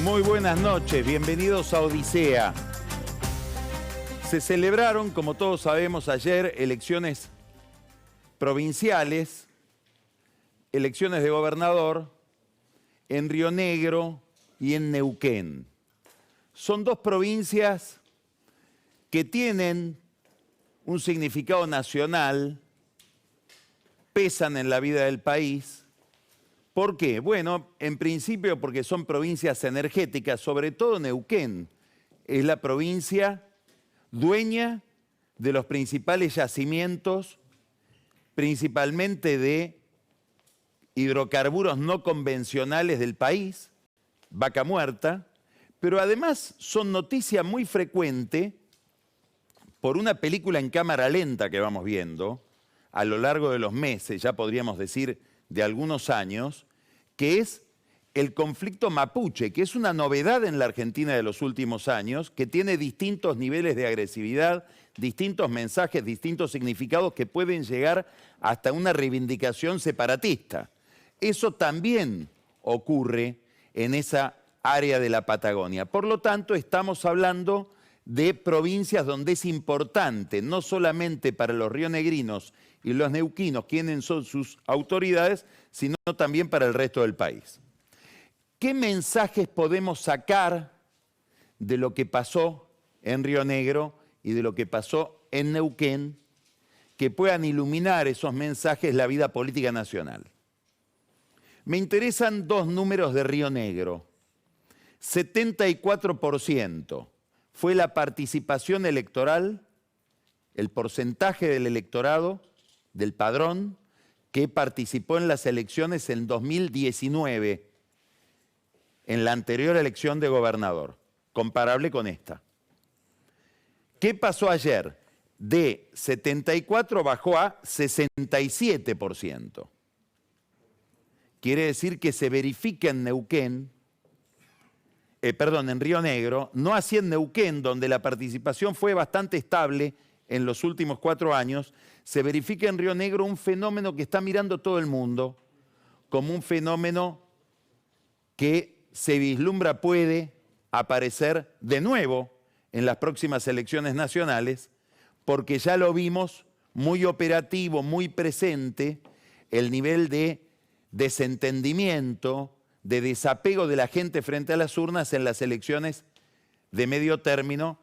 Muy buenas noches, bienvenidos a Odisea. Se celebraron, como todos sabemos, ayer elecciones provinciales, elecciones de gobernador en Río Negro y en Neuquén. Son dos provincias que tienen un significado nacional, pesan en la vida del país. ¿Por qué? Bueno, en principio porque son provincias energéticas, sobre todo Neuquén es la provincia dueña de los principales yacimientos, principalmente de hidrocarburos no convencionales del país, Vaca Muerta, pero además son noticia muy frecuente por una película en cámara lenta que vamos viendo a lo largo de los meses, ya podríamos decir de algunos años, que es el conflicto mapuche, que es una novedad en la Argentina de los últimos años, que tiene distintos niveles de agresividad, distintos mensajes, distintos significados que pueden llegar hasta una reivindicación separatista. Eso también ocurre en esa área de la Patagonia. Por lo tanto, estamos hablando de provincias donde es importante, no solamente para los rionegrinos y los neuquinos, quienes son sus autoridades, sino también para el resto del país. ¿Qué mensajes podemos sacar de lo que pasó en Río Negro y de lo que pasó en Neuquén que puedan iluminar esos mensajes la vida política nacional? Me interesan dos números de Río Negro. 74% fue la participación electoral, el porcentaje del electorado, del padrón, que participó en las elecciones en 2019, en la anterior elección de gobernador, comparable con esta. ¿Qué pasó ayer? De 74 bajó a 67%. Quiere decir que se verifica en Neuquén, en Río Negro, no así en Neuquén, donde la participación fue bastante estable en los últimos 4 años, se verifica en Río Negro un fenómeno que está mirando todo el mundo, como un fenómeno que se vislumbra puede aparecer de nuevo en las próximas elecciones nacionales, porque ya lo vimos muy operativo, muy presente, el nivel de desentendimiento, de desapego de la gente frente a las urnas en las elecciones de medio término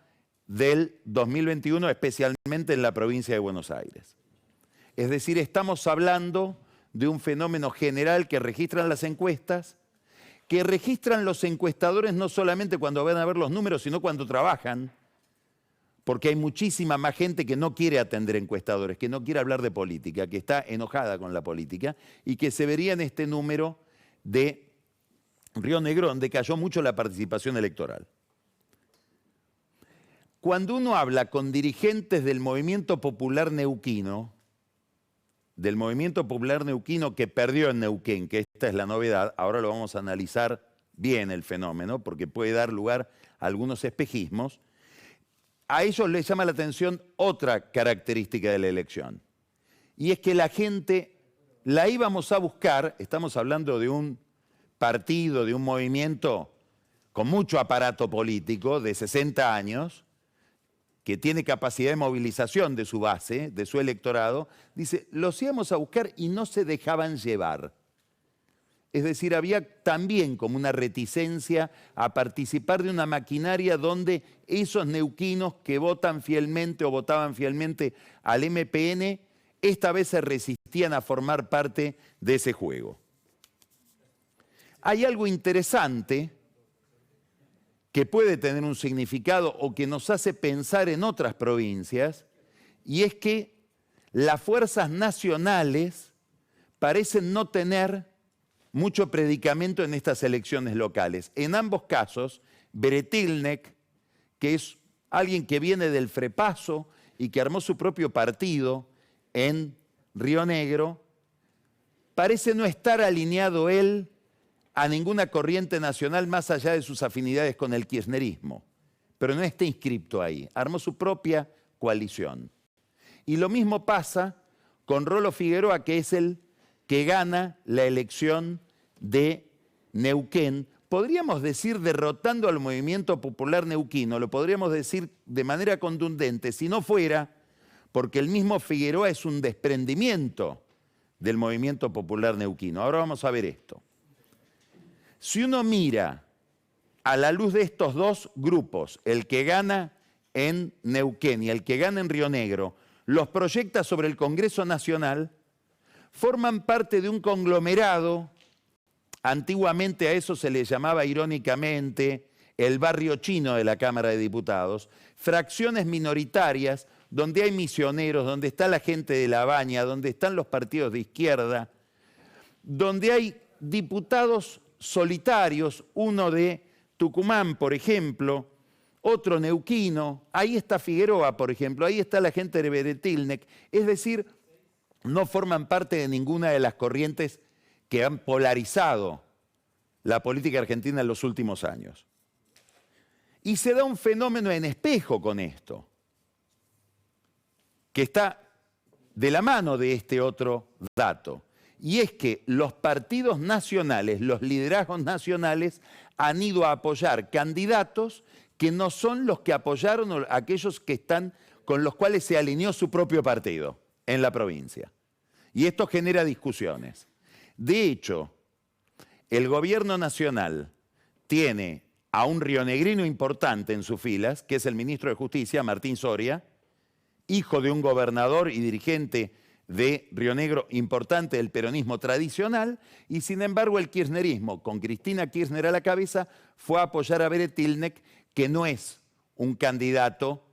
del 2021, especialmente en la provincia de Buenos Aires. Es decir, estamos hablando de un fenómeno general que registran las encuestas, que registran los encuestadores no solamente cuando van a ver los números, sino cuando trabajan, porque hay muchísima más gente que no quiere atender encuestadores, que no quiere hablar de política, que está enojada con la política y que se vería en este número de Río Negro, donde cayó mucho la participación electoral. Cuando uno habla con dirigentes del movimiento popular neuquino, que perdió en Neuquén, que esta es la novedad, ahora lo vamos a analizar bien el fenómeno, porque puede dar lugar a algunos espejismos, a ellos les llama la atención otra característica de la elección, y es que la gente la íbamos a buscar, estamos hablando de un partido, de un movimiento con mucho aparato político, de 60 años, que tiene capacidad de movilización de su base, de su electorado, dice, los íbamos a buscar y no se dejaban llevar. Es decir, había también como una reticencia a participar de una maquinaria donde esos neuquinos que votan fielmente o votaban fielmente al MPN, esta vez se resistían a formar parte de ese juego. Hay algo interesante que puede tener un significado o que nos hace pensar en otras provincias, y es que las fuerzas nacionales parecen no tener mucho predicamento en estas elecciones locales. En ambos casos, Bretilnec, que es alguien que viene del Frepaso y que armó su propio partido en Río Negro, parece no estar alineado él a ninguna corriente nacional más allá de sus afinidades con el kirchnerismo, pero no está inscripto ahí, armó su propia coalición. Y lo mismo pasa con Rolo Figueroa, que es el que gana la elección de Neuquén podríamos decir derrotando al movimiento popular neuquino, lo podríamos decir de manera contundente, si no fuera porque el mismo Figueroa es un desprendimiento del movimiento popular neuquino. Ahora vamos a ver esto. Si uno mira a la luz de estos dos grupos, el que gana en Neuquén y el que gana en Río Negro, los proyecta sobre el Congreso Nacional, forman parte de un conglomerado. Antiguamente a eso se le llamaba irónicamente el barrio chino de la Cámara de Diputados, fracciones minoritarias donde hay misioneros, donde está la gente de La Baña, donde están los partidos de izquierda, donde hay diputados solitarios, uno de Tucumán, por ejemplo, otro neuquino, ahí está Figueroa, por ejemplo, ahí está la gente de Beretilnec, es decir, no forman parte de ninguna de las corrientes que han polarizado la política argentina en los últimos años. Y se da un fenómeno en espejo con esto, que está de la mano de este otro dato, y es que los partidos nacionales, los liderazgos nacionales, han ido a apoyar candidatos que no son los que apoyaron aquellos que están con los cuales se alineó su propio partido en la provincia. Y esto genera discusiones. De hecho, el gobierno nacional tiene a un rionegrino importante en sus filas, que es el ministro de Justicia, Martín Soria, hijo de un gobernador y dirigente de Río Negro importante del peronismo tradicional, y sin embargo el kirchnerismo, con Cristina Kirchner a la cabeza, fue a apoyar a Beretilnec, que no es un candidato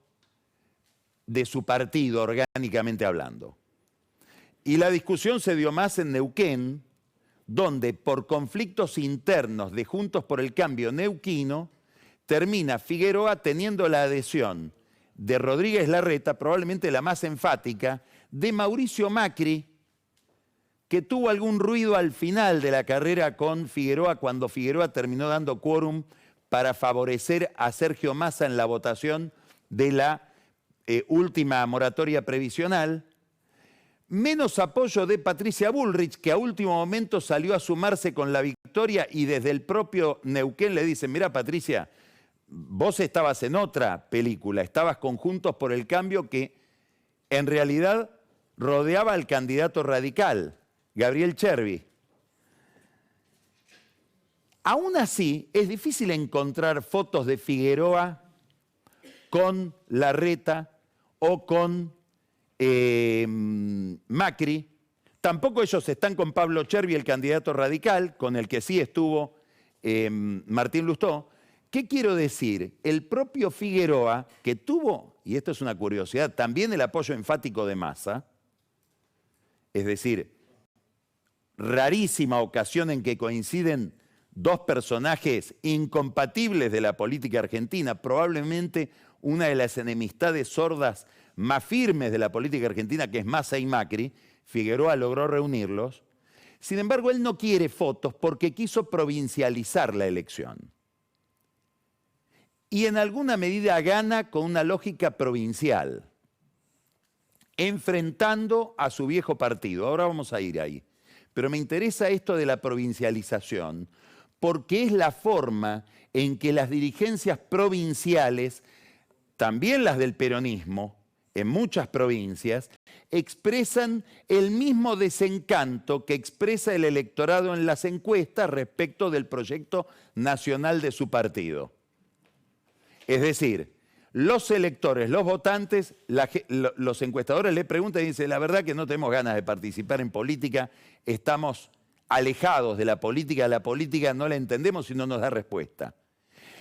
de su partido, orgánicamente hablando. Y la discusión se dio más en Neuquén, donde por conflictos internos de Juntos por el Cambio neuquino, termina Figueroa teniendo la adhesión de Rodríguez Larreta, probablemente la más enfática, de Mauricio Macri, que tuvo algún ruido al final de la carrera con Figueroa, cuando Figueroa terminó dando quórum para favorecer a Sergio Massa en la votación de la última moratoria previsional. Menos apoyo de Patricia Bullrich, que a último momento salió a sumarse con la victoria y desde el propio Neuquén le dicen, mira Patricia, vos estabas en otra película, estabas con Juntos por el Cambio, que en realidad rodeaba al candidato radical, Gabriel Chervi. Aún así, es difícil encontrar fotos de Figueroa con Larreta o con Macri. Tampoco ellos están con Pablo Chervi, el candidato radical, con el que sí estuvo Martín Lustó. ¿Qué quiero decir? El propio Figueroa, que tuvo, y esto es una curiosidad, también el apoyo enfático de Massa, es decir, rarísima ocasión en que coinciden dos personajes incompatibles de la política argentina, probablemente una de las enemistades sordas más firmes de la política argentina, que es Massa y Macri. Figueroa logró reunirlos. Sin embargo, él no quiere fotos porque quiso provincializar la elección. Y en alguna medida gana con una lógica provincial, enfrentando a su viejo partido. Ahora vamos a ir ahí. Pero me interesa esto de la provincialización, porque es la forma en que las dirigencias provinciales, también las del peronismo, en muchas provincias, expresan el mismo desencanto que expresa el electorado en las encuestas respecto del proyecto nacional de su partido. Es decir, los electores, los votantes, los encuestadores le preguntan y dicen, la verdad que no tenemos ganas de participar en política, estamos alejados de la política no la entendemos y no nos da respuesta.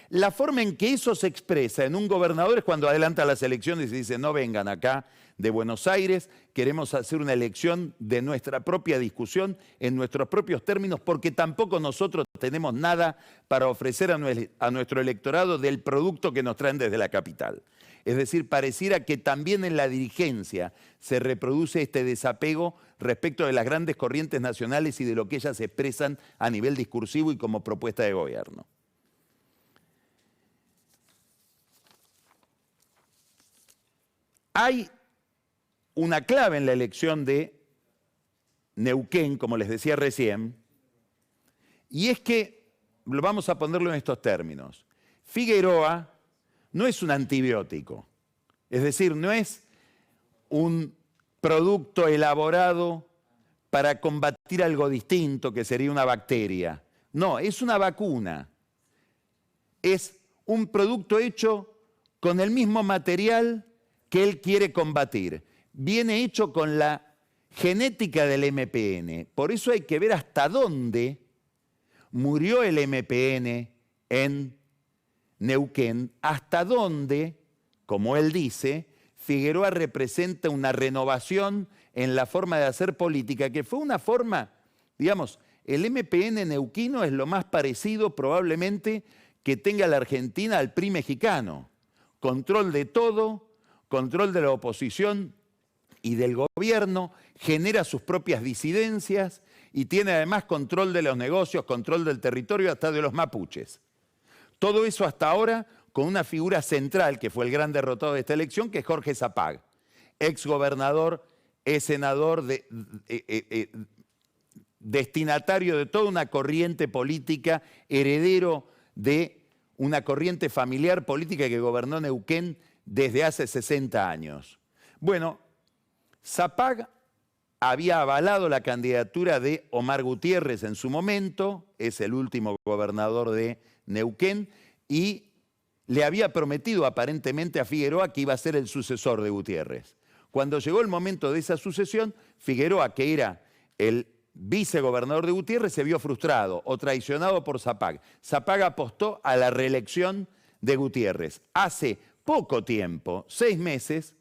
La forma en que eso se expresa en un gobernador es cuando adelanta las elecciones y dice, no vengan acá de Buenos Aires, queremos hacer una elección de nuestra propia discusión, en nuestros propios términos, porque tampoco nosotros tenemos nada para ofrecer a nuestro electorado del producto que nos traen desde la capital. Es decir, pareciera que también en la dirigencia se reproduce este desapego respecto de las grandes corrientes nacionales y de lo que ellas expresan a nivel discursivo y como propuesta de gobierno. Hay una clave en la elección de Neuquén, como les decía recién, y es que vamos a ponerlo en estos términos. Figueroa no es un antibiótico, es decir, no es un producto elaborado para combatir algo distinto, que sería una bacteria. No, es una vacuna. Es un producto hecho con el mismo material que él quiere combatir. Viene hecho con la genética del MPN. Por eso hay que ver hasta dónde murió el MPN en Neuquén, hasta dónde, como él dice, Figueroa representa una renovación en la forma de hacer política, que fue una forma, digamos, el MPN neuquino es lo más parecido probablemente que tenga la Argentina al PRI mexicano. Control de todo, control de la oposición y del gobierno, genera sus propias disidencias y tiene además control de los negocios, control del territorio, hasta de los mapuches. Todo eso hasta ahora con una figura central, que fue el gran derrotado de esta elección, que es Jorge Zapag, exgobernador, senador, destinatario de toda una corriente política, heredero de una corriente familiar política que gobernó Neuquén desde hace 60 años. Bueno, Zapag había avalado la candidatura de Omar Gutiérrez en su momento, es el último gobernador de Neuquén, y le había prometido aparentemente a Figueroa que iba a ser el sucesor de Gutiérrez. Cuando llegó el momento de esa sucesión, Figueroa, que era el vicegobernador de Gutiérrez, se vio frustrado o traicionado por Zapag. Zapag apostó a la reelección de Gutiérrez. Hace poco tiempo, 6 meses,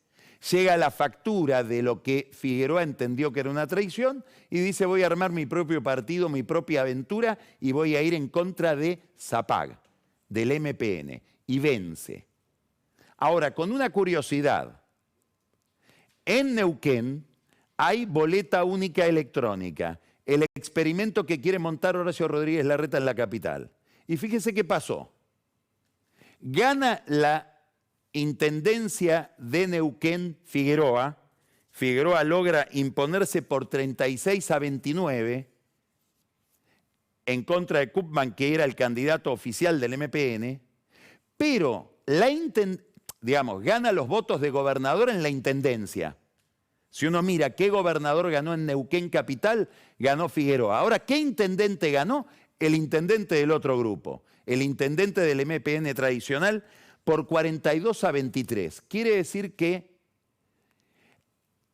llega la factura de lo que Figueroa entendió que era una traición y dice: voy a armar mi propio partido, mi propia aventura y voy a ir en contra de Zapag, del MPN, y vence. Ahora, con una curiosidad, en Neuquén hay boleta única electrónica, el experimento que quiere montar Horacio Rodríguez Larreta en la capital. Y fíjese qué pasó. Gana la intendencia de Neuquén Figueroa. Figueroa logra imponerse por 36-29 en contra de Koopman, que era el candidato oficial del MPN, pero gana los votos de gobernador en la intendencia. Si uno mira qué gobernador ganó en Neuquén capital, ganó Figueroa. Ahora, ¿qué intendente ganó? El intendente del otro grupo, el intendente del MPN tradicional, por 42-23. Quiere decir que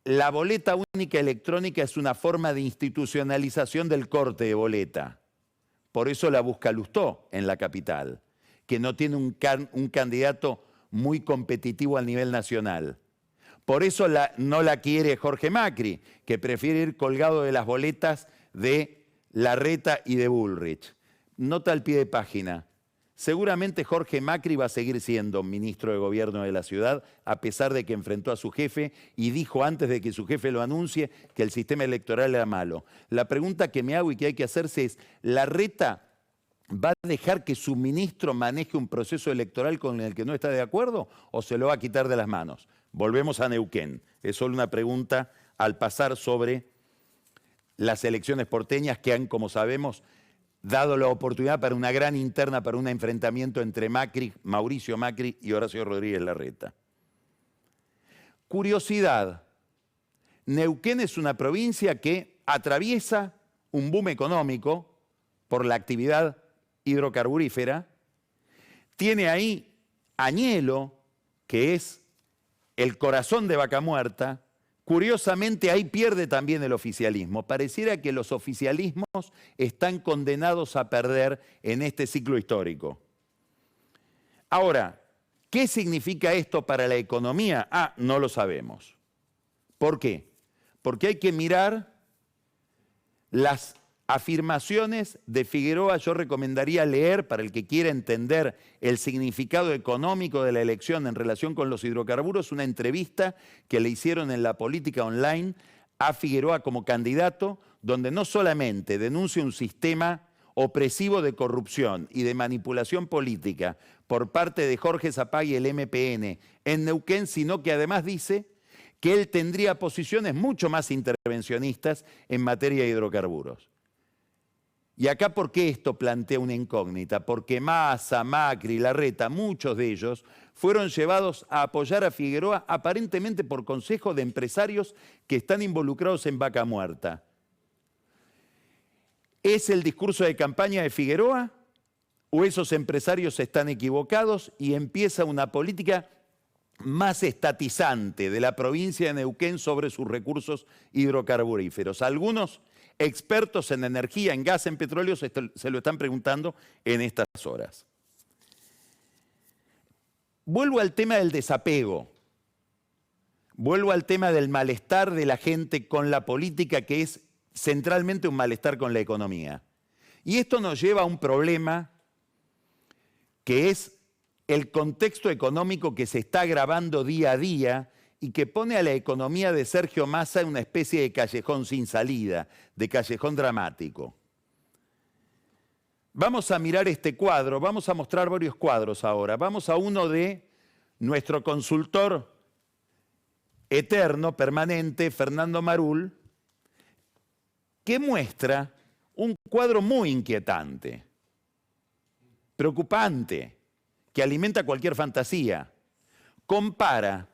la boleta única electrónica es una forma de institucionalización del corte de boleta. Por eso la busca Lustó en la capital, que no tiene un candidato muy competitivo a nivel nacional. Por eso no la quiere Jorge Macri, que prefiere ir colgado de las boletas de Larreta y de Bullrich. Nota al pie de página. Seguramente Jorge Macri va a seguir siendo ministro de gobierno de la ciudad, a pesar de que enfrentó a su jefe y dijo antes de que su jefe lo anuncie que el sistema electoral era malo. La pregunta que me hago y que hay que hacerse es: ¿Larreta va a dejar que su ministro maneje un proceso electoral con el que no está de acuerdo o se lo va a quitar de las manos? Volvemos a Neuquén. Es solo una pregunta al pasar sobre las elecciones porteñas que han, como sabemos, dado la oportunidad para una gran interna, para un enfrentamiento entre Mauricio Macri y Horacio Rodríguez Larreta. Curiosidad: Neuquén es una provincia que atraviesa un boom económico por la actividad hidrocarburífera. Tiene ahí Añelo, que es el corazón de Vaca Muerta. Curiosamente, ahí pierde también el oficialismo. Pareciera que los oficialismos están condenados a perder en este ciclo histórico. Ahora, ¿qué significa esto para la economía? No lo sabemos. ¿Por qué? Porque hay que mirar las afirmaciones de Figueroa. Yo recomendaría leer, para el que quiera entender el significado económico de la elección en relación con los hidrocarburos, una entrevista que le hicieron en La Política Online a Figueroa como candidato, donde no solamente denuncia un sistema opresivo de corrupción y de manipulación política por parte de Jorge Zapag y el MPN en Neuquén, sino que además dice que él tendría posiciones mucho más intervencionistas en materia de hidrocarburos. Y acá, ¿por qué esto plantea una incógnita? Porque Massa, Macri, Larreta, muchos de ellos fueron llevados a apoyar a Figueroa aparentemente por consejo de empresarios que están involucrados en Vaca Muerta. ¿Es el discurso de campaña de Figueroa o esos empresarios están equivocados y empieza una política más estatizante de la provincia de Neuquén sobre sus recursos hidrocarburíferos? Algunos expertos en energía, en gas, en petróleo se lo están preguntando en estas horas. Vuelvo al tema del desapego. Vuelvo al tema del malestar de la gente con la política, que es centralmente un malestar con la economía. Y esto nos lleva a un problema que es el contexto económico que se está agravando día a día y que pone a la economía de Sergio Massa en una especie de callejón sin salida, de callejón dramático. Vamos a mirar este cuadro, vamos a mostrar varios cuadros ahora. Vamos a uno de nuestro consultor eterno, permanente, Fernando Marul, que muestra un cuadro muy inquietante, preocupante, que alimenta cualquier fantasía. Compara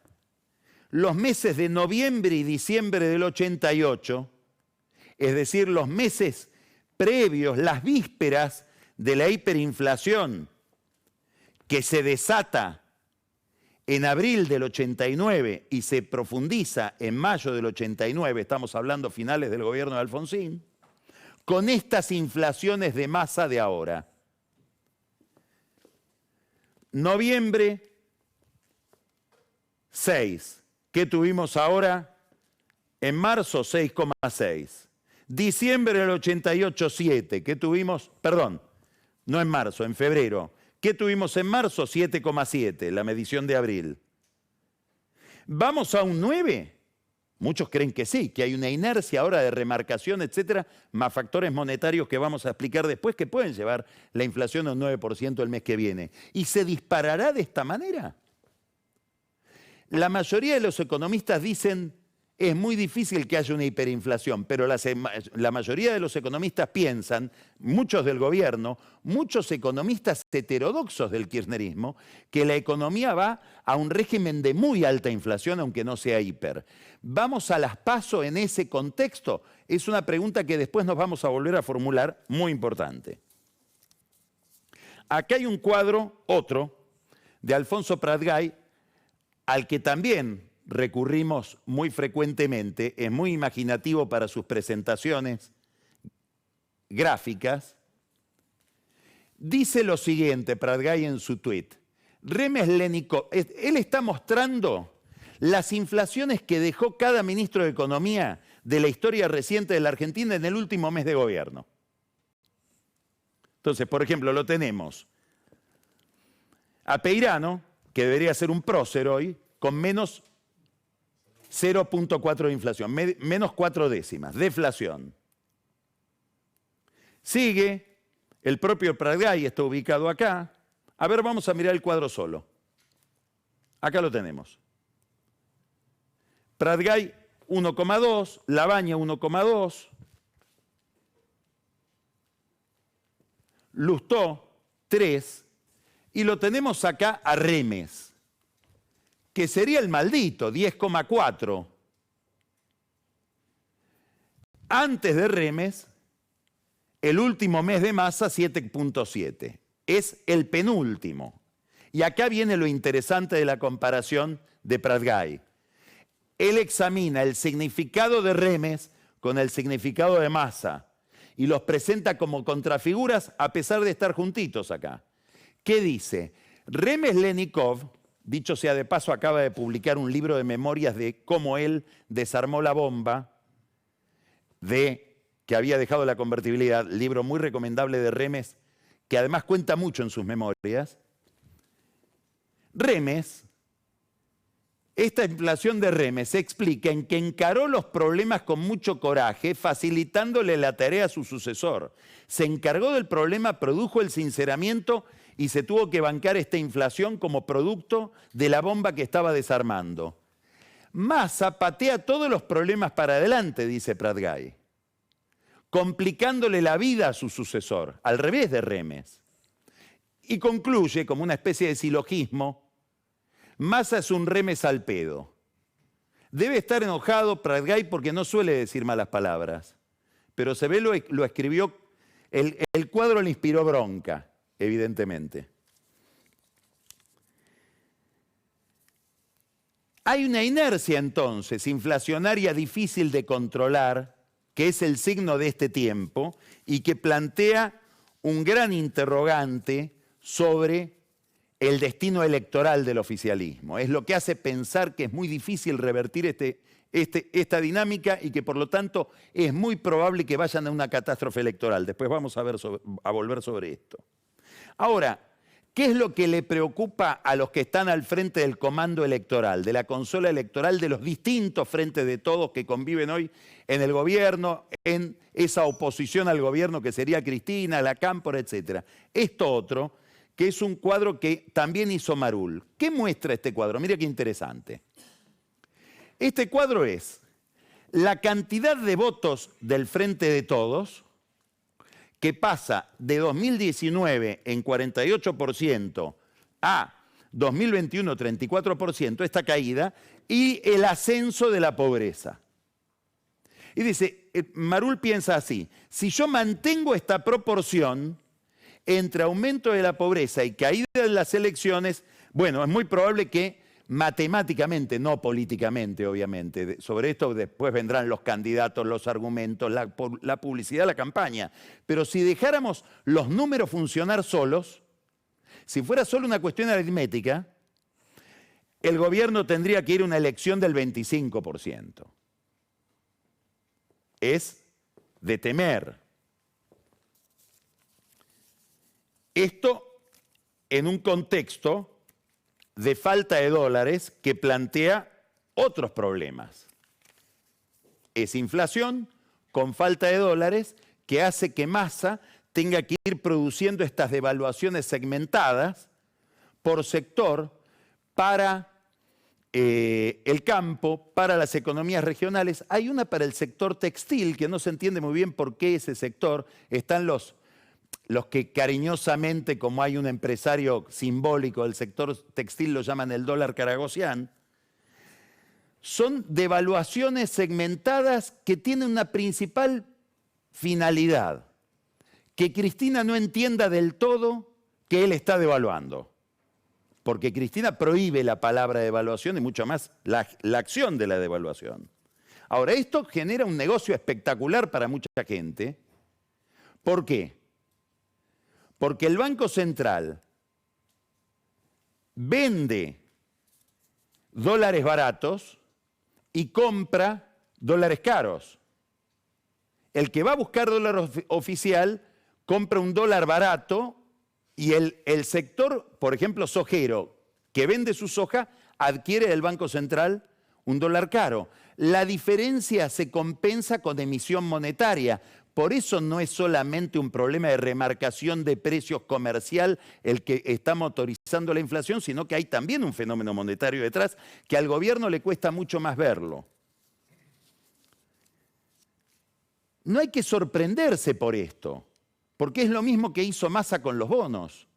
los meses de noviembre y diciembre del 88, es decir, los meses previos, las vísperas de la hiperinflación que se desata en abril del 89 y se profundiza en mayo del 89, estamos hablando finales del gobierno de Alfonsín, con estas inflaciones de masa de ahora. Noviembre, 6. ¿Qué tuvimos ahora? En marzo, 6,6. Diciembre del 88, 7. ¿Qué tuvimos? Perdón, no en marzo, en febrero. ¿Qué tuvimos en marzo? 7,7, la medición de abril. ¿Vamos a un 9? Muchos creen que sí, que hay una inercia ahora de remarcación, etcétera, más factores monetarios que vamos a explicar después que pueden llevar la inflación a un 9% el mes que viene. ¿Y se disparará de esta manera? La mayoría de los economistas dicen es muy difícil que haya una hiperinflación, pero la mayoría de los economistas piensan, muchos del gobierno, muchos economistas heterodoxos del kirchnerismo, que la economía va a un régimen de muy alta inflación, aunque no sea hiper. ¿Vamos a las PASO en ese contexto? Es una pregunta que después nos vamos a volver a formular, muy importante. Acá hay un cuadro, otro, de Alfonso Pratgay, al que también recurrimos muy frecuentemente, es muy imaginativo para sus presentaciones gráficas. Dice lo siguiente, Pratgay en su tweet, Remes-Lenikov, él está mostrando las inflaciones que dejó cada ministro de Economía de la historia reciente de la Argentina en el último mes de gobierno. Entonces, por ejemplo, lo tenemos a Peirano, que debería ser un prócer hoy, con menos 0,4 de inflación, menos 4 décimas, deflación. Sigue, el propio Pratgay está ubicado acá. A ver, vamos a mirar el cuadro solo. Acá lo tenemos. Pratgay 1,2, Labaña 1,2, Lustó 3, y lo tenemos acá a Remes, que sería el maldito, 10,4. Antes de Remes, el último mes de Massa, 7,7. Es el penúltimo. Y acá viene lo interesante de la comparación de Pratgay. Él examina el significado de Remes con el significado de Massa y los presenta como contrafiguras a pesar de estar juntitos acá. ¿Qué dice? Remes-Lenikov, dicho sea de paso, acaba de publicar un libro de memorias de cómo él desarmó la bomba que había dejado la convertibilidad, libro muy recomendable de Remes, que además cuenta mucho en sus memorias. Remes, esta inflación de Remes se explica en que encaró los problemas con mucho coraje, facilitándole la tarea a su sucesor. Se encargó del problema, produjo el sinceramiento y se tuvo que bancar esta inflación como producto de la bomba que estaba desarmando. Massa patea todos los problemas para adelante, dice Pratgay. complicándole la vida a su sucesor, al revés de Remes. Y concluye, como una especie de silogismo, Massa es un Remes al pedo. Debe estar enojado Pratgay porque no suele decir malas palabras, pero se ve lo escribió, el cuadro le inspiró bronca, evidentemente. Hay una inercia entonces inflacionaria difícil de controlar, que es el signo de este tiempo y que plantea un gran interrogante sobre el destino electoral del oficialismo. Es lo que hace pensar que es muy difícil revertir esta dinámica y que por lo tanto es muy probable que vayan a una catástrofe electoral. Después vamos a volver sobre esto. Ahora, ¿qué es lo que le preocupa a los que están al frente del comando electoral, de la consola electoral, de los distintos frentes de todos que conviven hoy en el gobierno, en esa oposición al gobierno que sería Cristina, la Cámpora, etcétera? Esto otro, que es un cuadro que también hizo Marul. ¿Qué muestra este cuadro? Mira qué interesante. Este cuadro es la cantidad de votos del Frente de Todos, que pasa de 2019 en 48% a 2021 34%, esta caída, y el ascenso de la pobreza. Y dice, Marul piensa así, si yo mantengo esta proporción entre aumento de la pobreza y caída de las elecciones, bueno, es muy probable que matemáticamente, no políticamente, obviamente, sobre esto después vendrán los candidatos, los argumentos, la publicidad, la campaña, pero si dejáramos los números funcionar solos, si fuera solo una cuestión aritmética, el gobierno tendría que ir a una elección del 25%. Es de temer. Esto en un contexto de falta de dólares que plantea otros problemas. Es inflación con falta de dólares que hace que Massa tenga que ir produciendo estas devaluaciones segmentadas por sector para el campo, para las economías regionales. Hay una para el sector textil que no se entiende muy bien por qué ese sector. Están los que cariñosamente, como hay un empresario simbólico del sector textil, lo llaman el dólar Karagosian, son devaluaciones segmentadas que tienen una principal finalidad, que Cristina no entienda del todo que él está devaluando, porque Cristina prohíbe la palabra devaluación y mucho más la acción de la devaluación. Ahora, esto genera un negocio espectacular para mucha gente. ¿Por qué? Porque el Banco Central vende dólares baratos y compra dólares caros. El que va a buscar dólar oficial compra un dólar barato y el sector, por ejemplo, sojero, que vende su soja, adquiere del Banco Central un dólar caro. La diferencia se compensa con emisión monetaria. Por eso no es solamente un problema de remarcación de precios comercial el que está motorizando la inflación, sino que hay también un fenómeno monetario detrás que al gobierno le cuesta mucho más verlo. No hay que sorprenderse por esto, porque es lo mismo que hizo Massa con los bonos.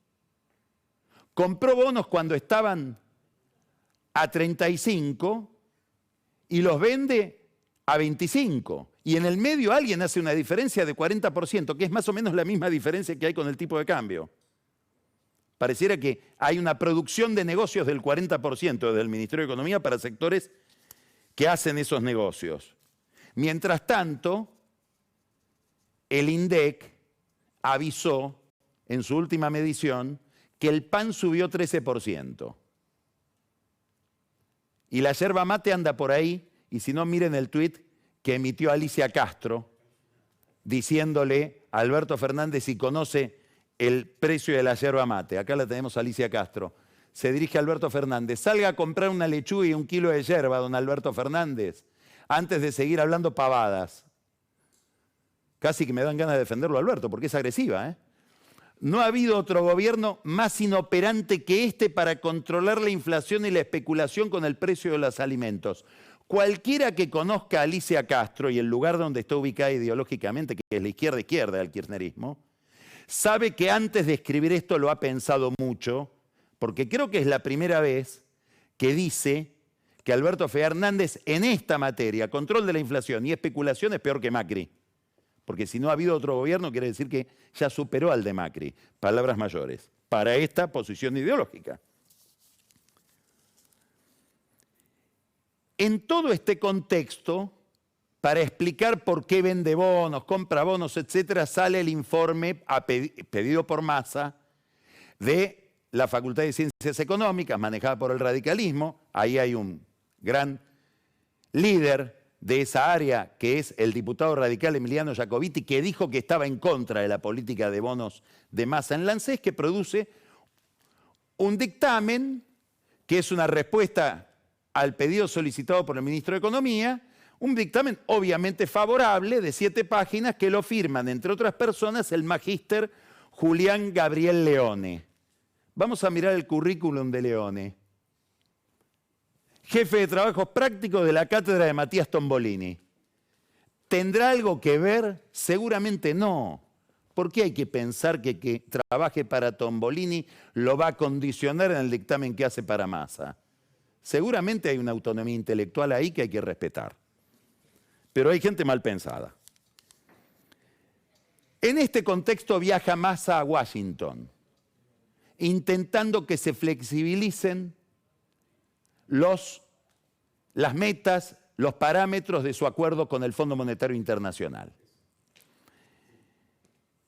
Compró bonos cuando estaban a 35 y los vende a 25. Y en el medio alguien hace una diferencia de 40%, que es más o menos la misma diferencia que hay con el tipo de cambio. Pareciera que hay una producción de negocios del 40% del Ministerio de Economía para sectores que hacen esos negocios. Mientras tanto, el INDEC avisó en su última medición que el pan subió 13%. Y la yerba mate anda por ahí, y si no, miren el tuit que emitió Alicia Castro, diciéndole a Alberto Fernández si conoce el precio de la yerba mate. Acá la tenemos a Alicia Castro. Se dirige a Alberto Fernández. Salga a comprar una lechuga y 1 kilo de yerba, don Alberto Fernández, antes de seguir hablando pavadas. Casi que me dan ganas de defenderlo a Alberto, porque es agresiva, ¿eh? No ha habido otro gobierno más inoperante que este para controlar la inflación y la especulación con el precio de los alimentos. Cualquiera que conozca a Alicia Castro y el lugar donde está ubicada ideológicamente, que es la izquierda del kirchnerismo, sabe que antes de escribir esto lo ha pensado mucho, porque creo que es la primera vez que dice que Alberto Fernández en esta materia, control de la inflación y especulación, es peor que Macri. Porque si no ha habido otro gobierno, quiere decir que ya superó al de Macri. Palabras mayores, para esta posición ideológica. En todo este contexto, para explicar por qué vende bonos, compra bonos, etcétera, sale el informe pedido por Massa de la Facultad de Ciencias Económicas, manejada por el radicalismo. Ahí hay un gran líder de esa área, que es el diputado radical Emiliano Jacobiti, que dijo que estaba en contra de la política de bonos de Massa en Lancés, que produce un dictamen que es una respuesta al pedido solicitado por el ministro de Economía, un dictamen obviamente favorable de 7 páginas que lo firman, entre otras personas, el magíster Julián Gabriel Leone. Vamos a mirar el currículum de Leone. Jefe de trabajos prácticos de la cátedra de Matías Tombolini. ¿Tendrá algo que ver? Seguramente no. ¿Por qué hay que pensar que trabaje para Tombolini lo va a condicionar en el dictamen que hace para Massa? Seguramente hay una autonomía intelectual ahí que hay que respetar. Pero hay gente mal pensada. En este contexto viaja Massa a Washington, intentando que se flexibilicen las metas, los parámetros de su acuerdo con el Fondo Monetario Internacional.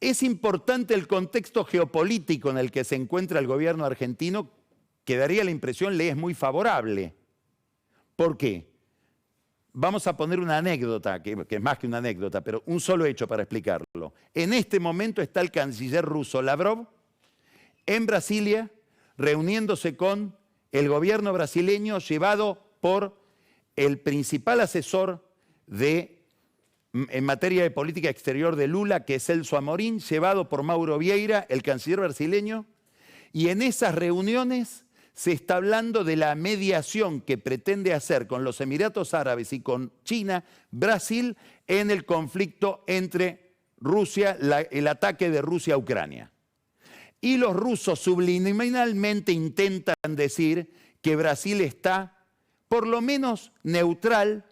Es importante el contexto geopolítico en el que se encuentra el gobierno argentino, que daría la impresión le es muy favorable. ¿Por qué? Vamos a poner una anécdota, que es más que una anécdota, pero un solo hecho para explicarlo. En este momento está el canciller ruso Lavrov en Brasilia, reuniéndose con el gobierno brasileño, llevado por el principal asesor en materia de política exterior de Lula, que es Celso Amorín, llevado por Mauro Vieira, el canciller brasileño, y en esas reuniones se está hablando de la mediación que pretende hacer con los Emiratos Árabes y con China, Brasil, en el conflicto entre Rusia, el ataque de Rusia a Ucrania. Y los rusos subliminalmente intentan decir que Brasil está, por lo menos, neutral,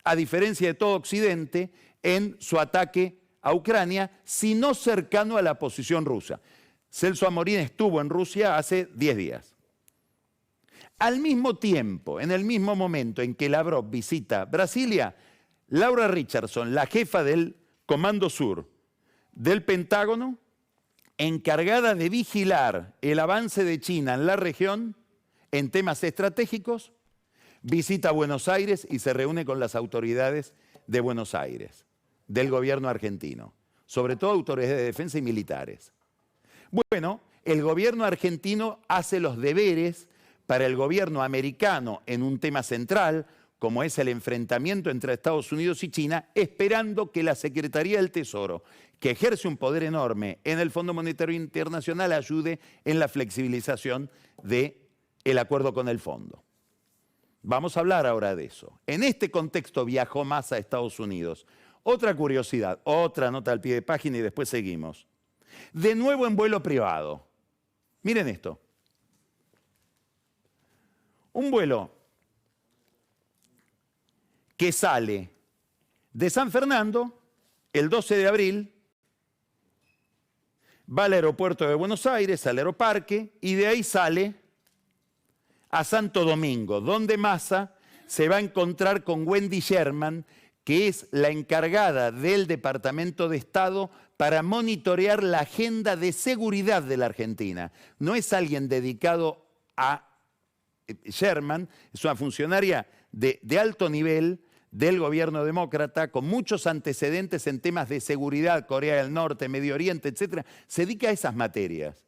a diferencia de todo Occidente, en su ataque a Ucrania, sino cercano a la posición rusa. Celso Amorín estuvo en Rusia hace 10 días. Al mismo tiempo, en el mismo momento en que Lavrov visita Brasilia, Laura Richardson, la jefa del Comando Sur del Pentágono, encargada de vigilar el avance de China en la región en temas estratégicos, visita Buenos Aires y se reúne con las autoridades de Buenos Aires, del gobierno argentino, sobre todo autoridades de defensa y militares. Bueno, el gobierno argentino hace los deberes para el gobierno americano en un tema central, como es el enfrentamiento entre Estados Unidos y China, esperando que la Secretaría del Tesoro, que ejerce un poder enorme en el Fondo Monetario Internacional, ayude en la flexibilización del acuerdo con el fondo. Vamos a hablar ahora de eso. En este contexto viajó Massa a Estados Unidos. Otra curiosidad, otra nota al pie de página y después seguimos. De nuevo en vuelo privado. Miren esto. Un vuelo que sale de San Fernando el 12 de abril, va al aeropuerto de Buenos Aires, al Aeroparque, y de ahí sale a Santo Domingo, donde Massa se va a encontrar con Wendy Sherman, que es la encargada del Departamento de Estado para monitorear la agenda de seguridad de la Argentina. No es alguien dedicado a Sherman, es una funcionaria de alto nivel del gobierno demócrata, con muchos antecedentes en temas de seguridad, Corea del Norte, Medio Oriente, etc. Se dedica a esas materias.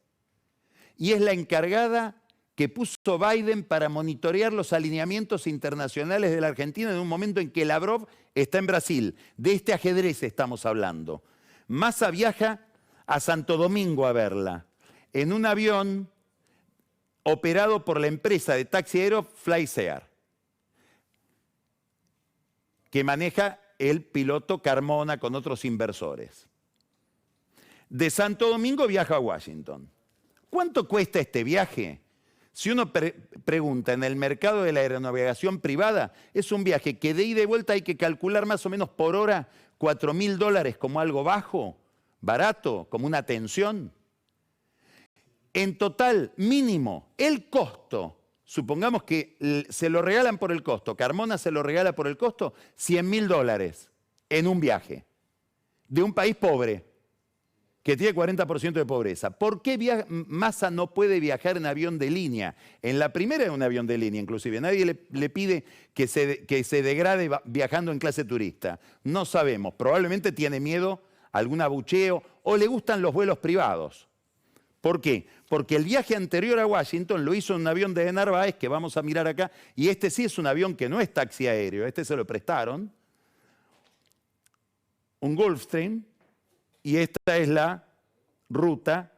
Y es la encargada que puso Biden para monitorear los alineamientos internacionales de la Argentina en un momento en que Lavrov está en Brasil. De este ajedrez estamos hablando. Massa viaja a Santo Domingo a verla, en un avión operado por la empresa de taxi aéreo FlySear. que maneja el piloto Carmona con otros inversores. De Santo Domingo viaja a Washington. ¿Cuánto cuesta este viaje? Si uno pregunta en el mercado de la aeronavegación privada, es un viaje que de ida y vuelta hay que calcular más o menos por hora $4.000 como algo bajo, barato, como una atención. En total, mínimo, el costo, supongamos que se lo regalan por el costo, Carmona se lo regala por el costo, $100.000 en un viaje de un país pobre, que tiene 40% de pobreza. ¿Por qué Massa no puede viajar en avión de línea? En la primera es un avión de línea, inclusive. Nadie le pide que se degrade viajando en clase turista. No sabemos. Probablemente tiene miedo a algún abucheo o le gustan los vuelos privados. ¿Por qué? Porque el viaje anterior a Washington lo hizo en un avión de Narváez, que vamos a mirar acá, y este sí es un avión que no es taxi aéreo, este se lo prestaron, un Gulfstream, y esta es la ruta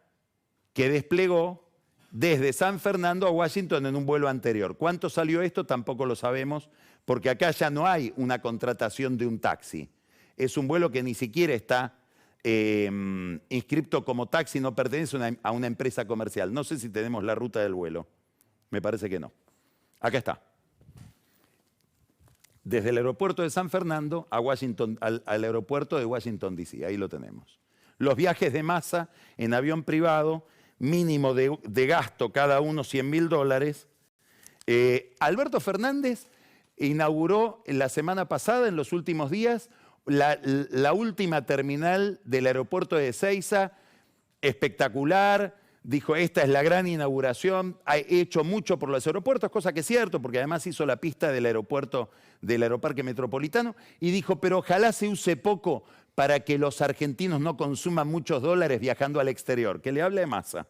que desplegó desde San Fernando a Washington en un vuelo anterior. ¿Cuánto salió esto? Tampoco lo sabemos, porque acá ya no hay una contratación de un taxi. Es un vuelo que ni siquiera está inscripto como taxi, no pertenece a una empresa comercial. No sé si tenemos la ruta del vuelo. Me parece que no. Acá está. Desde el aeropuerto de San Fernando a Washington, al aeropuerto de Washington, D.C. Ahí lo tenemos. Los viajes de Massa en avión privado, mínimo de gasto cada uno $100.000. Alberto Fernández inauguró la semana pasada, en los últimos días, la última terminal del aeropuerto de Ezeiza, espectacular. Dijo, esta es la gran inauguración, he hecho mucho por los aeropuertos, cosa que es cierto, porque además hizo la pista del aeropuerto del Aeroparque Metropolitano, y dijo, pero ojalá se use poco para que los argentinos no consuman muchos dólares viajando al exterior. Que le hable de Massa.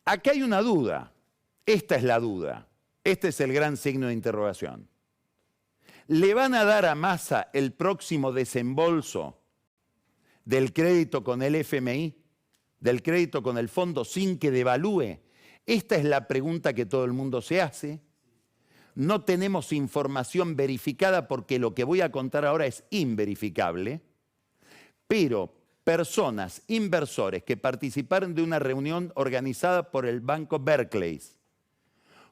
Acá hay una duda, esta es la duda, este es el gran signo de interrogación. ¿Le van a dar a Massa el próximo desembolso del crédito con el FMI, del crédito con el fondo, sin que devalúe? Esta es la pregunta que todo el mundo se hace. No tenemos información verificada porque lo que voy a contar ahora es inverificable, pero personas, inversores que participaron de una reunión organizada por el Banco Barclays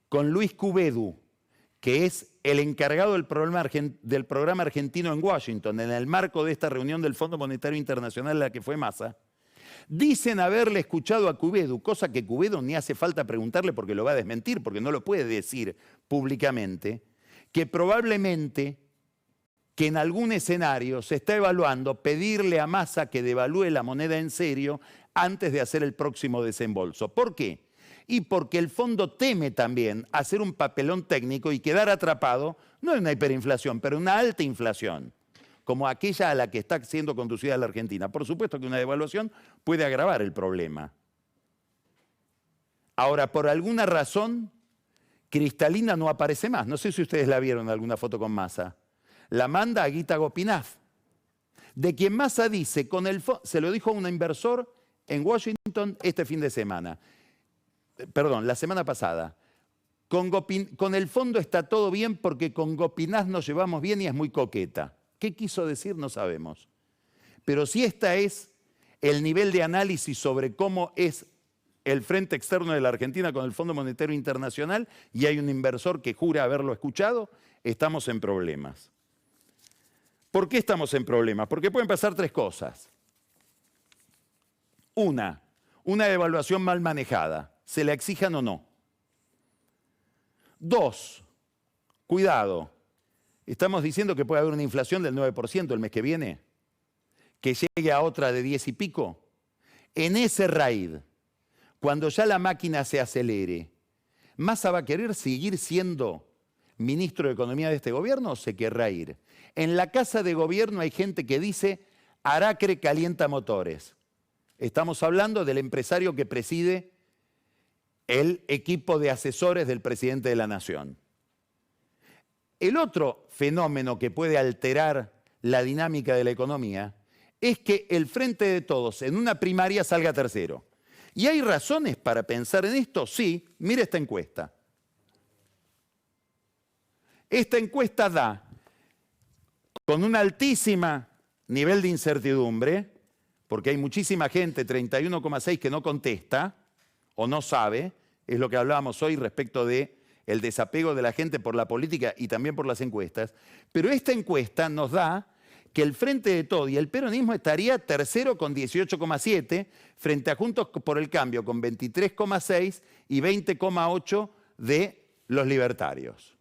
con Luis Cubedu, que es el encargado del programa argentino en Washington, en el marco de esta reunión del Fondo Monetario Internacional en la que fue Massa, dicen haberle escuchado a Cubedu, cosa que Cubedu ni hace falta preguntarle porque lo va a desmentir, porque no lo puede decir públicamente, que probablemente que en algún escenario se está evaluando pedirle a Massa que devalúe la moneda en serio antes de hacer el próximo desembolso. ¿Por qué? Y porque el fondo teme también hacer un papelón técnico y quedar atrapado, no en una hiperinflación, pero en una alta inflación, como aquella a la que está siendo conducida la Argentina. Por supuesto que una devaluación puede agravar el problema. Ahora, por alguna razón, Cristalina no aparece más. No sé si ustedes la vieron en alguna foto con Massa. La manda a Guita Gopinath, de quien Massa dice, se lo dijo a un inversor en Washington este fin de semana. Perdón, la semana pasada. Con el fondo está todo bien porque con Gopinath nos llevamos bien y es muy coqueta. ¿Qué quiso decir? No sabemos. Pero si este es el nivel de análisis sobre cómo es el frente externo de la Argentina con el Fondo Monetario Internacional y hay un inversor que jura haberlo escuchado, estamos en problemas. ¿Por qué estamos en problemas? Porque pueden pasar tres cosas. Una devaluación mal manejada, se la exijan o no. Dos, cuidado, estamos diciendo que puede haber una inflación del 9% el mes que viene, que llegue a otra de 10 y pico. En ese raid, cuando ya la máquina se acelere, ¿Massa va a querer seguir siendo ministro de Economía de este gobierno o se querrá ir? En la Casa de Gobierno hay gente que dice, Aracre calienta motores. Estamos hablando del empresario que preside el equipo de asesores del presidente de la Nación. El otro fenómeno que puede alterar la dinámica de la economía es que el Frente de Todos en una primaria salga tercero. ¿Y hay razones para pensar en esto? Sí, mire esta encuesta. Esta encuesta da, con un altísimo nivel de incertidumbre, porque hay muchísima gente, 31,6, que no contesta o no sabe, es lo que hablábamos hoy respecto de el desapego de la gente por la política y también por las encuestas, pero esta encuesta nos da que el Frente de Todo y el peronismo estaría tercero con 18,7 frente a Juntos por el Cambio con 23,6 y 20,8 de los libertarios.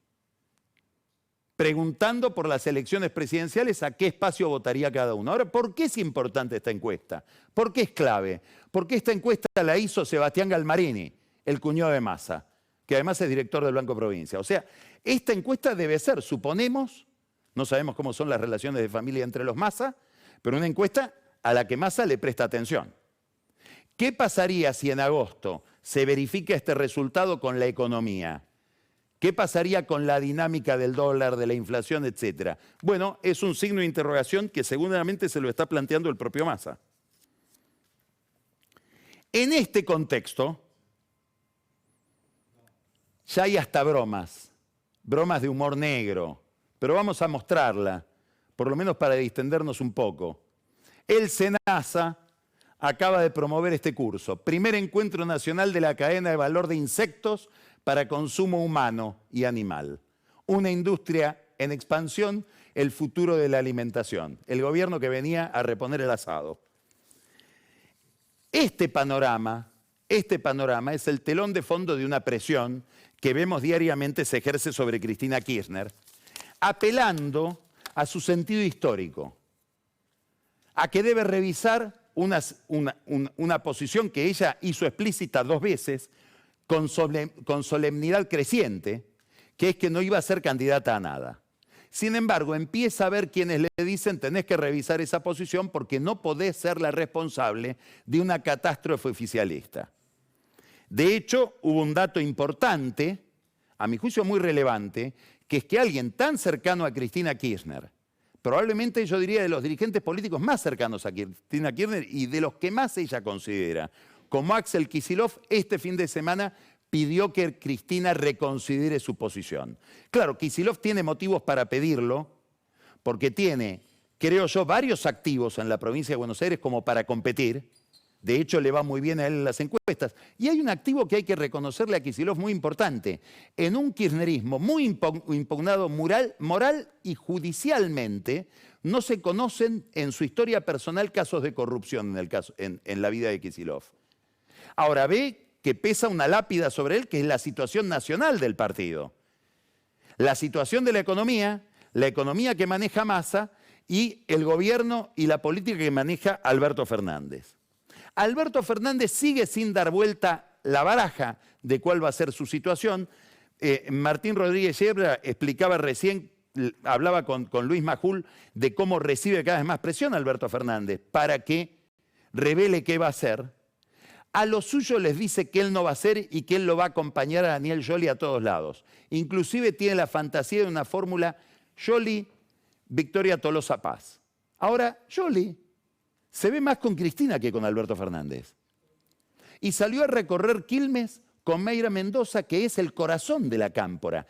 Preguntando por las elecciones presidenciales a qué espacio votaría cada uno. Ahora, ¿por qué es importante esta encuesta? ¿Por qué es clave? Porque esta encuesta la hizo Sebastián Galmarini, el cuñado de Massa, que además es director del Banco Provincia. O sea, esta encuesta debe ser, suponemos, no sabemos cómo son las relaciones de familia entre los Massa, pero una encuesta a la que Massa le presta atención. ¿Qué pasaría si en agosto se verifica este resultado con la economía? ¿Qué pasaría con la dinámica del dólar, de la inflación, etcétera? Bueno, es un signo de interrogación que seguramente se lo está planteando el propio Massa. En este contexto, ya hay hasta bromas de humor negro, pero vamos a mostrarla, por lo menos para distendernos un poco. El SENASA acaba de promover este curso, primer encuentro nacional de la cadena de valor de insectos para consumo humano y animal. Una industria en expansión, el futuro de la alimentación. El gobierno que venía a reponer el asado. Este panorama es el telón de fondo de una presión que vemos diariamente se ejerce sobre Cristina Kirchner, apelando a su sentido histórico, a que debe revisar una posición que ella hizo explícita 2 veces, con solemnidad creciente, que es que no iba a ser candidata a nada. Sin embargo, empieza a haber quienes le dicen tenés que revisar esa posición porque no podés ser la responsable de una catástrofe oficialista. De hecho, hubo un dato importante, a mi juicio muy relevante, que es que alguien tan cercano a Cristina Kirchner, probablemente yo diría de los dirigentes políticos más cercanos a Cristina Kirchner y de los que más ella considera, como Axel Kicillof, este fin de semana pidió que Cristina reconsidere su posición. Claro, Kicillof tiene motivos para pedirlo, porque tiene, creo yo, varios activos en la provincia de Buenos Aires como para competir. De hecho, le va muy bien a él en las encuestas. Y hay un activo que hay que reconocerle a Kicillof muy importante. En un kirchnerismo muy impugnado moral y judicialmente, no se conocen en su historia personal casos de corrupción en la vida de Kicillof. Ahora ve que pesa una lápida sobre él, que es la situación nacional del partido. La situación de la economía que maneja Massa y el gobierno y la política que maneja Alberto Fernández. Alberto Fernández sigue sin dar vuelta la baraja de cuál va a ser su situación. Martín Rodríguez Yebra explicaba recién, hablaba con Luis Majul de cómo recibe cada vez más presión Alberto Fernández para que revele qué va a hacer. A los suyos les dice que él no va a hacer y que él lo va a acompañar a Daniel Scioli a todos lados. Inclusive tiene la fantasía de una fórmula Scioli-Victoria Tolosa Paz. Ahora, Scioli se ve más con Cristina que con Alberto Fernández. Y salió a recorrer Quilmes con Mayra Mendoza, que es el corazón de la cámpora.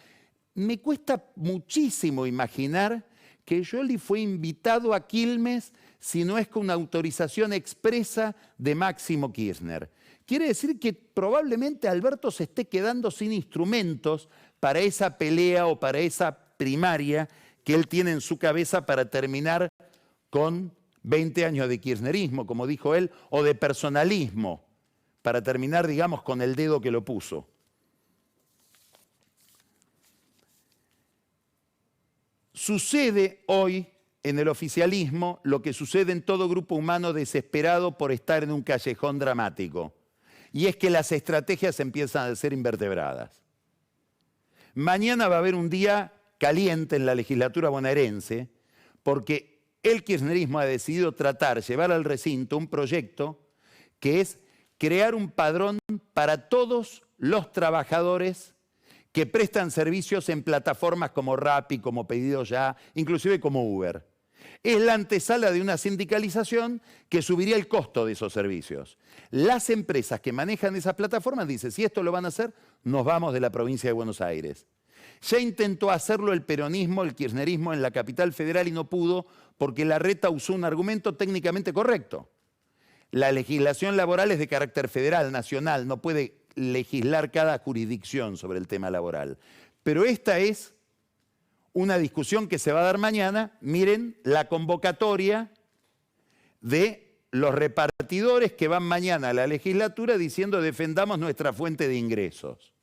Me cuesta muchísimo imaginar que Scioli fue invitado a Quilmes si no es con una autorización expresa de Máximo Kirchner. Quiere decir que probablemente Alberto se esté quedando sin instrumentos para esa pelea o para esa primaria que él tiene en su cabeza para terminar con 20 años de kirchnerismo, como dijo él, o de personalismo, para terminar, digamos, con el dedo que lo puso. Sucede hoy en el oficialismo lo que sucede en todo grupo humano desesperado por estar en un callejón dramático, y es que las estrategias empiezan a ser invertebradas. Mañana va a haber un día caliente en la legislatura bonaerense, porque el kirchnerismo ha decidido llevar al recinto un proyecto que es crear un padrón para todos los trabajadores que prestan servicios en plataformas como Rappi, como Pedido Ya, inclusive como Uber. Es la antesala de una sindicalización que subiría el costo de esos servicios. Las empresas que manejan esas plataformas dicen, si esto lo van a hacer, nos vamos de la provincia de Buenos Aires. Ya intentó hacerlo el peronismo, el kirchnerismo en la capital federal y no pudo porque Larreta usó un argumento técnicamente correcto. La legislación laboral es de carácter federal, nacional, no puede legislar cada jurisdicción sobre el tema laboral. Pero esta es una discusión que se va a dar mañana. Miren la convocatoria de los repartidores que van mañana a la legislatura diciendo defendamos nuestra fuente de ingresos.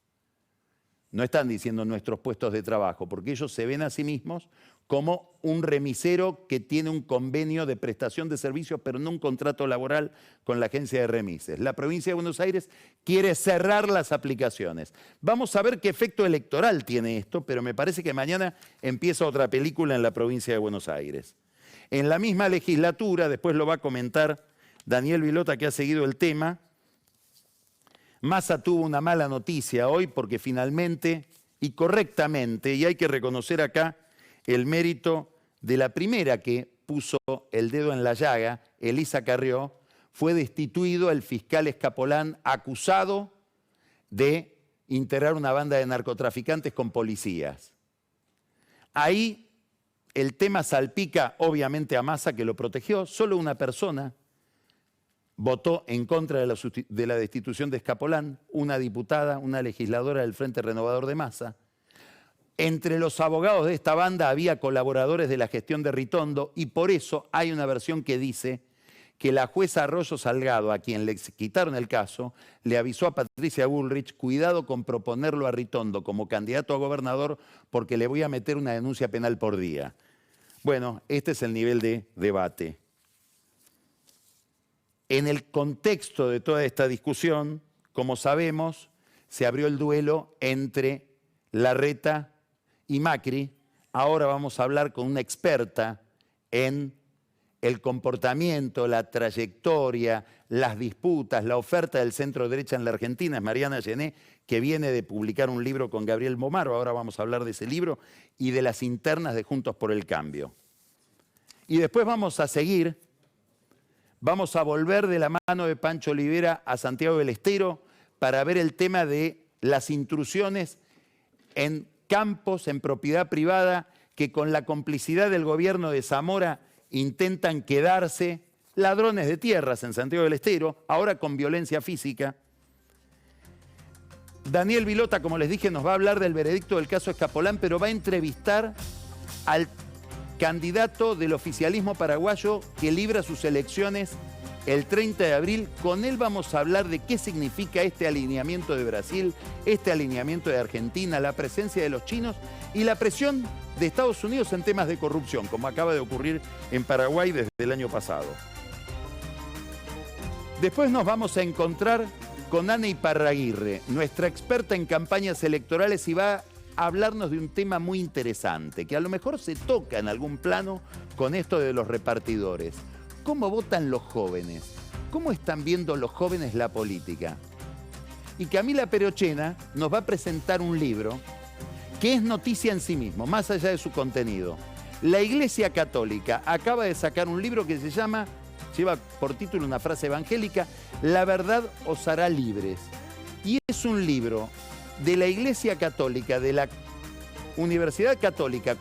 No están diciendo nuestros puestos de trabajo, porque ellos se ven a sí mismos como un remisero que tiene un convenio de prestación de servicios, pero no un contrato laboral con la agencia de remises. La provincia de Buenos Aires quiere cerrar las aplicaciones. Vamos a ver qué efecto electoral tiene esto, pero me parece que mañana empieza otra película en la provincia de Buenos Aires. En la misma legislatura, después lo va a comentar Daniel Vilota, que ha seguido el tema, Massa tuvo una mala noticia hoy porque finalmente y correctamente, y hay que reconocer acá el mérito de la primera que puso el dedo en la llaga, Elisa Carrió, fue destituido el fiscal Escapolán acusado de integrar una banda de narcotraficantes con policías. Ahí el tema salpica obviamente a Massa, que lo protegió. Solo una persona votó en contra de la destitución de Escapolán, una diputada, una legisladora del Frente Renovador de Massa. Entre los abogados de esta banda había colaboradores de la gestión de Ritondo y por eso hay una versión que dice que la jueza Arroyo Salgado, a quien le quitaron el caso, le avisó a Patricia Bullrich, cuidado con proponerlo a Ritondo como candidato a gobernador porque le voy a meter una denuncia penal por día. Bueno, este es el nivel de debate. En el contexto de toda esta discusión, como sabemos, se abrió el duelo entre Larreta y Macri. Ahora vamos a hablar con una experta en el comportamiento, la trayectoria, las disputas, la oferta del centro derecha en la Argentina. Es Mariana Gené, que viene de publicar un libro con Gabriel Momaro. Ahora vamos a hablar de ese libro y de las internas de Juntos por el Cambio. Y después vamos a seguir. Vamos a volver de la mano de Pancho Olivera a Santiago del Estero para ver el tema de las intrusiones en campos, en propiedad privada, que con la complicidad del gobierno de Zamora intentan quedarse ladrones de tierras en Santiago del Estero, ahora con violencia física. Daniel Vilota, como les dije, nos va a hablar del veredicto del caso Escapolán, pero va a entrevistar al candidato del oficialismo paraguayo que libra sus elecciones el 30 de abril. Con él vamos a hablar de qué significa este alineamiento de Brasil, este alineamiento de Argentina, la presencia de los chinos y la presión de Estados Unidos en temas de corrupción, como acaba de ocurrir en Paraguay desde el año pasado. Después nos vamos a encontrar con Ana Iparraguirre, nuestra experta en campañas electorales, y va a hablarnos de un tema muy interesante, que a lo mejor se toca en algún plano con esto de los repartidores. ¿Cómo votan los jóvenes? ¿Cómo están viendo los jóvenes la política? Y Camila Perochena nos va a presentar un libro que es noticia en sí mismo, más allá de su contenido. La Iglesia Católica acaba de sacar un libro que se llama, lleva por título una frase evangélica, La verdad os hará libres. Y es un libro de la Iglesia Católica, de la Universidad Católica,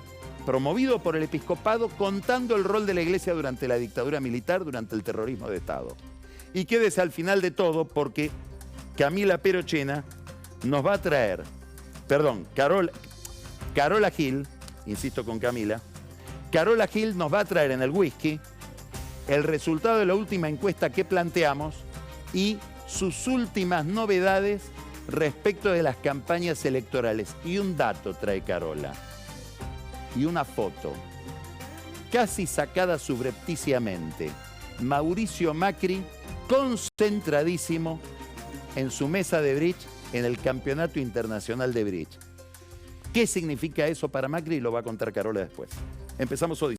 promovido por el episcopado, contando el rol de la Iglesia durante la dictadura militar, durante el terrorismo de Estado. Y quédese al final de todo porque Camila Perochena nos va a traer, Carola Gil, insisto con Camila, Carola Gil nos va a traer en el whisky el resultado de la última encuesta que planteamos y sus últimas novedades respecto de las campañas electorales. Y un dato trae Carola, y una foto, casi sacada subrepticiamente. Mauricio Macri concentradísimo en su mesa de bridge en el Campeonato Internacional de Bridge. ¿Qué significa eso para Macri? Lo va a contar Carola después. Empezamos hoy.